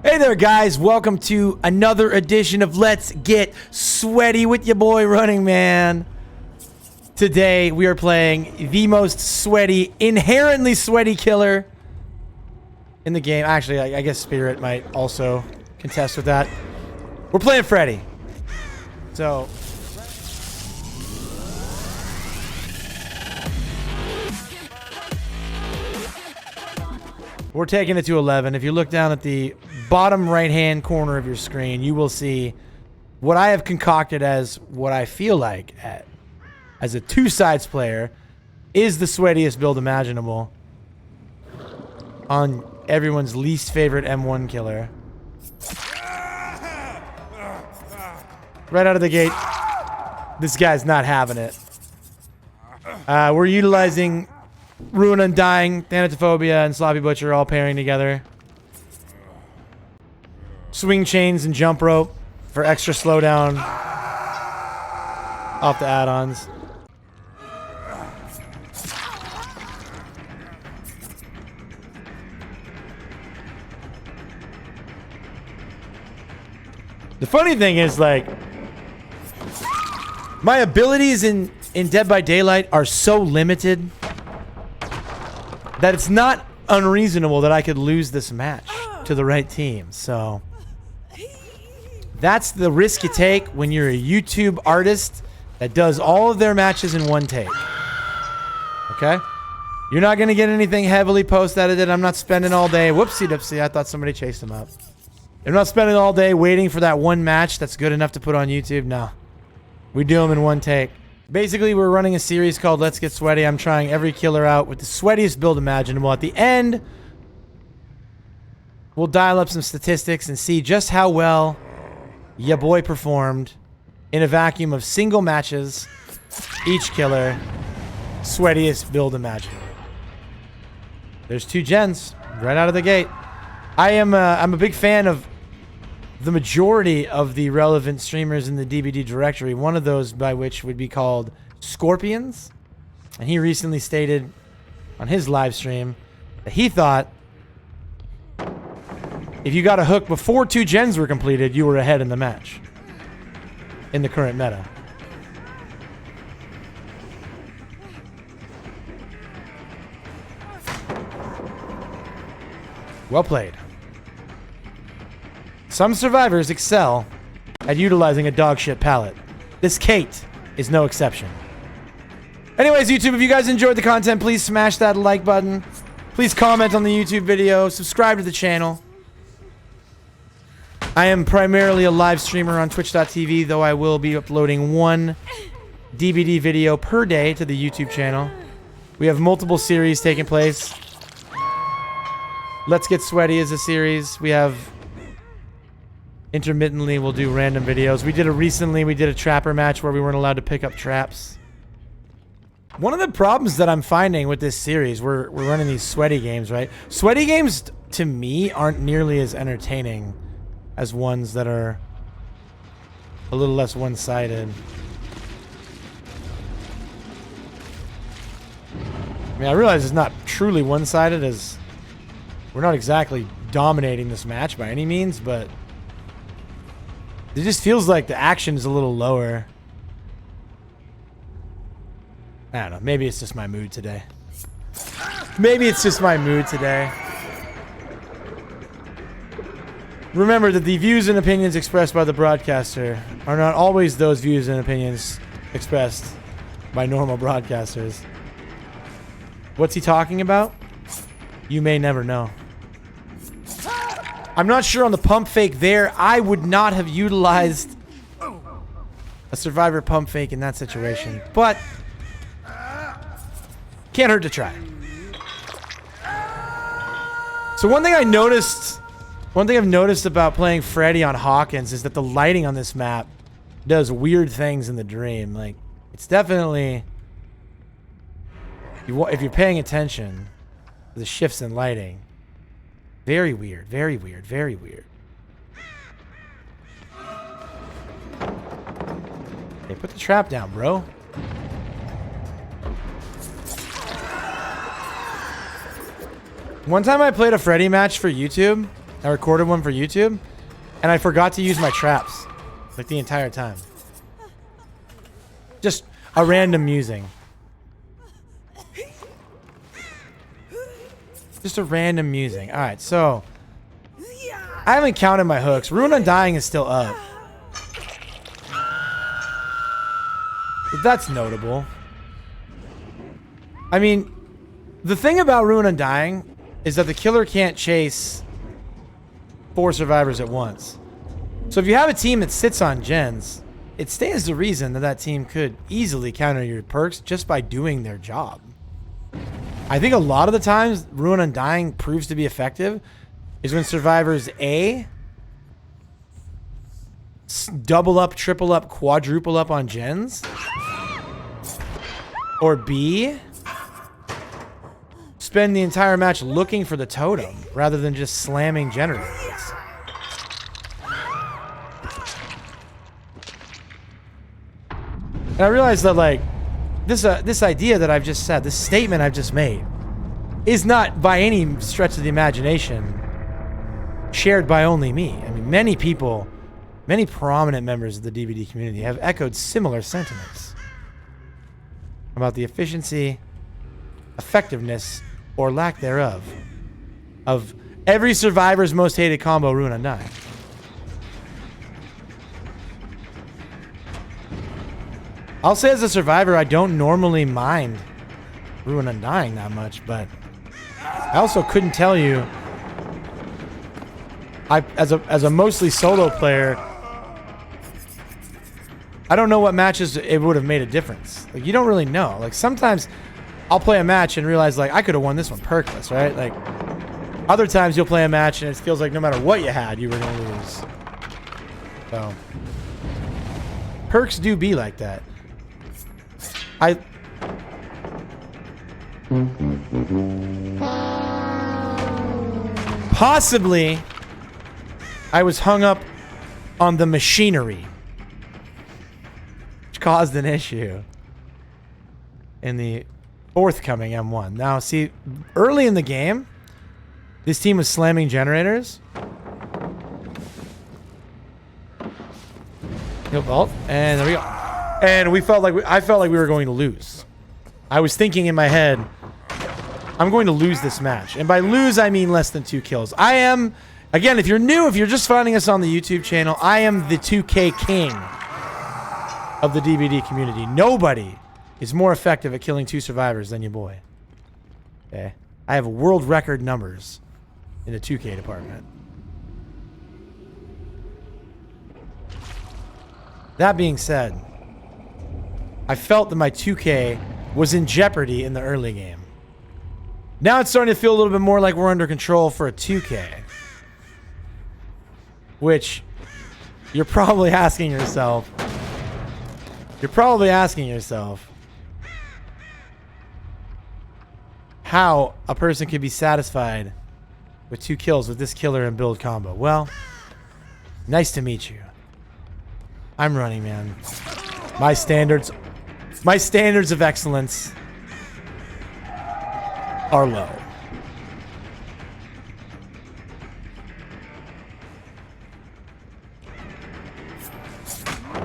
Hey there, guys. Welcome to another edition of Let's Get Sweaty with your boy Runningman. Today, we are playing the most sweaty, inherently sweaty killer in the game. Actually, I guess Spirit might also contest with that. We're playing Freddy. So... we're taking it to 11. If you look down at the bottom right-hand corner of your screen, you will see what I have concocted as what I feel like as a two-sides player is the sweatiest build imaginable on everyone's least favorite M1 killer. Right out of the gate, this guy's not having it. We're utilizing Ruin Undying, Thanatophobia, and Sloppy Butcher all pairing together. Swing chains and jump rope for extra slowdown off the add-ons. The funny thing is, like, my abilities in Dead by Daylight are so limited that it's not unreasonable that I could lose this match to the right team. So that's the risk you take when you're a YouTube artist that does all of their matches in one take. Okay? You're not going to get anything heavily post-edited. I'm not spending all day... whoopsie-doopsie, I thought somebody chased him up. I'm not spending all day waiting for that one match that's good enough to put on YouTube. No. We do them in one take. Basically, we're running a series called Let's Get Sweaty. I'm trying every killer out with the sweatiest build imaginable. At the end, we'll dial up some statistics and see just how well ya boy performed in a vacuum of single matches. Each killer, sweatiest build imaginable. There's two gens right out of the gate. I'm a big fan of the majority of the relevant streamers in the DVD directory, one of those by which would be called Scorpions. And he recently stated on his live stream that he thought if you got a hook before two gens were completed, you were ahead in the match in the current meta. Well played. Some survivors excel at utilizing a dogshit palette. This Kate is no exception. Anyways, YouTube, if you guys enjoyed the content, please smash that like button. Please comment on the YouTube video. Subscribe to the channel. I am primarily a live streamer on twitch.tv, though I will be uploading one DVD video per day to the YouTube channel. We have multiple series taking place. Let's Get Sweaty is a series. We have... intermittently, we'll do random videos. We did a trapper match where we weren't allowed to pick up traps. One of the problems that I'm finding with this series, we're running these sweaty games, right? Sweaty games, to me, aren't nearly as entertaining as ones that are a little less one-sided. I mean, I realize it's not truly one-sided, as we're not exactly dominating this match by any means, but it just feels like the action is a little lower. I don't know. Maybe it's just my mood today. Maybe it's just my mood today. Remember that the views and opinions expressed by the broadcaster are not always those views and opinions expressed by normal broadcasters. What's he talking about? You may never know. I'm not sure on the pump fake there. I would not have utilized a survivor pump fake in that situation, but can't hurt to try. So one thing I've noticed about playing Freddy on Hawkins is that the lighting on this map does weird things in the dream. Like, it's definitely, if you're paying attention to the shifts in lighting, very weird, very weird, very weird. Hey, put the trap down, bro. One time I played a Freddy match for YouTube, I recorded one for YouTube, and I forgot to use my traps, like the entire time. Just a random musing. Just a random musing. All right, so I haven't counted my hooks. Rune Undying is still up. But that's notable. I mean, the thing about Rune Undying is that the killer can't chase 4 survivors at once. So if you have a team that sits on gens, it stands to reason that that team could easily counter your perks just by doing their job. I think a lot of the times Rune Undying proves to be effective is when survivors A, double up, triple up, quadruple up on gens, or B, spend the entire match looking for the totem rather than just slamming generators. And I realized that, like, this idea that I've just said, this statement I've just made, is not by any stretch of the imagination shared by only me. I mean, many people, many prominent members of the DVD community have echoed similar sentiments about the efficiency, effectiveness, or lack thereof of every survivor's most hated combo, Rune Undying. I'll say as a survivor, I don't normally mind Rune Undying that much, but I also couldn't tell you. As a mostly solo player, I don't know what matches it would have made a difference. Like, you don't really know. Like, sometimes I'll play a match and realize, like, I could have won this one perkless, right? Like, other times you'll play a match and it feels like no matter what you had, you were going to lose. So, perks do be like that. Possibly, I was hung up on the machinery, which caused an issue in the forthcoming M1. Now, see, early in the game, this team was slamming generators. Vault, and there we go. And I felt like we were going to lose. I was thinking in my head, I'm going to lose this match. And by lose, I mean less than 2 kills. I am, again, if you're new, if you're just finding us on the YouTube channel, I am the 2K king of the DVD community. Nobody is more effective at killing 2 survivors than your boy. Okay? I have world record numbers in the 2K department. That being said, I felt that my 2K was in jeopardy in the early game. Now it's starting to feel a little bit more like we're under control for a 2K. Which, you're probably asking yourself, how a person could be satisfied with 2 kills with this killer and build combo. Well, nice to meet you. I'm Runningman. My standards of excellence are low.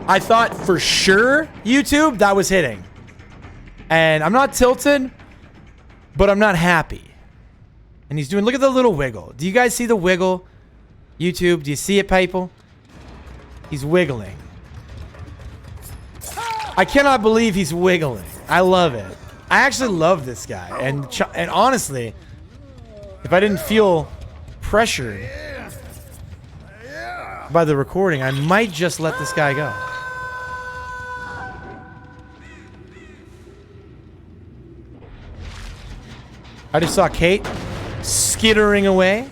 I thought for sure YouTube that was hitting. And I'm not tilted, but I'm not happy. And he's doing, look at the little wiggle. Do you guys see the wiggle? YouTube, do you see it, people? He's wiggling. I cannot believe he's wiggling. I love it. I actually love this guy. And honestly, if I didn't feel pressured by the recording, I might just let this guy go. I just saw Kate skittering away.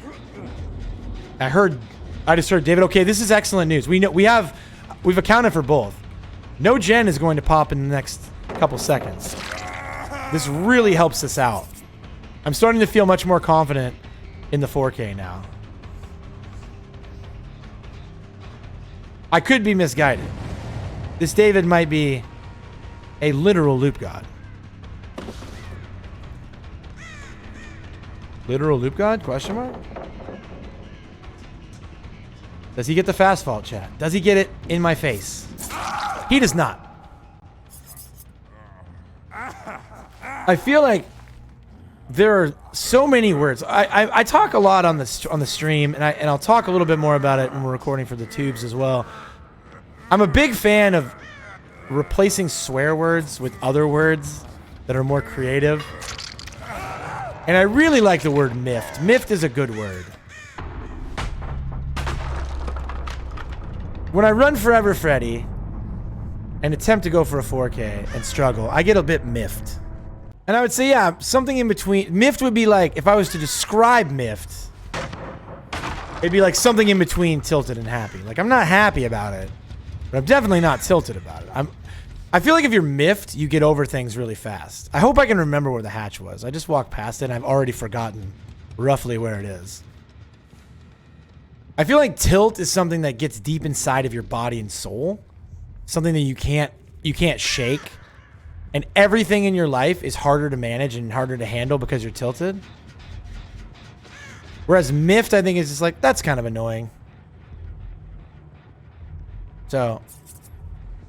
I just heard David. Okay, this is excellent news. We've accounted for both. No gen is going to pop in the next couple seconds. This really helps us out. I'm starting to feel much more confident in the 4K now. I could be misguided. This David might be a literal loop god. Literal loop god? Question mark? Does he get the fast fault, chat? Does he get it in my face? He does not. I feel like there are so many words. I talk a lot on the stream, and I'll talk a little bit more about it when we're recording for the tubes as well. I'm a big fan of replacing swear words with other words that are more creative. And I really like the word miffed. Miffed is a good word. When I run Forever Freddy and attempt to go for a 4K and struggle, I get a bit miffed. And I would say, yeah, something in between. Miffed would be like, if I was to describe miffed, it'd be like something in between tilted and happy. Like, I'm not happy about it, but I'm definitely not tilted about it. I feel like if you're miffed, you get over things really fast. I hope I can remember where the hatch was. I just walked past it and I've already forgotten roughly where it is. I feel like tilt is something that gets deep inside of your body and soul. Something that you can't shake. And everything in your life is harder to manage and harder to handle because you're tilted. Whereas miffed, I think, is just like, that's kind of annoying. So,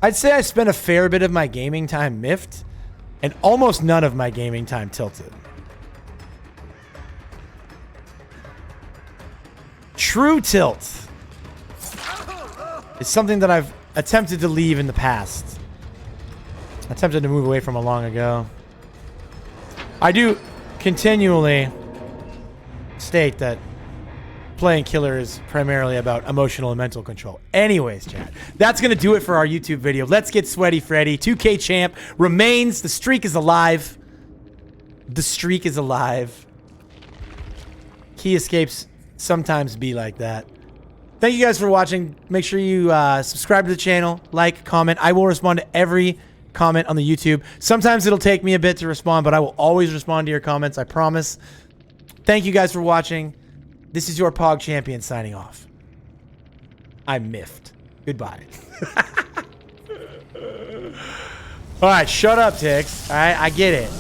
I'd say I spent a fair bit of my gaming time miffed and almost none of my gaming time tilted. True tilt is something that I've attempted to leave in the past. Attempted to move away from long ago. I do continually state that playing killer is primarily about emotional and mental control. Anyways, chat, that's going to do it for our YouTube video. Let's get sweaty, Freddy. 2K champ remains. The streak is alive. The streak is alive. Key escapes sometimes be like that. Thank you guys for watching. Make sure you subscribe to the channel, like, comment. I will respond to every comment on the YouTube. Sometimes it'll take me a bit to respond, but I will always respond to your comments. I promise. Thank you guys for watching. This is your Pog Champion signing off. I'm miffed. Goodbye. All right, shut up, Tix. All right, I get it.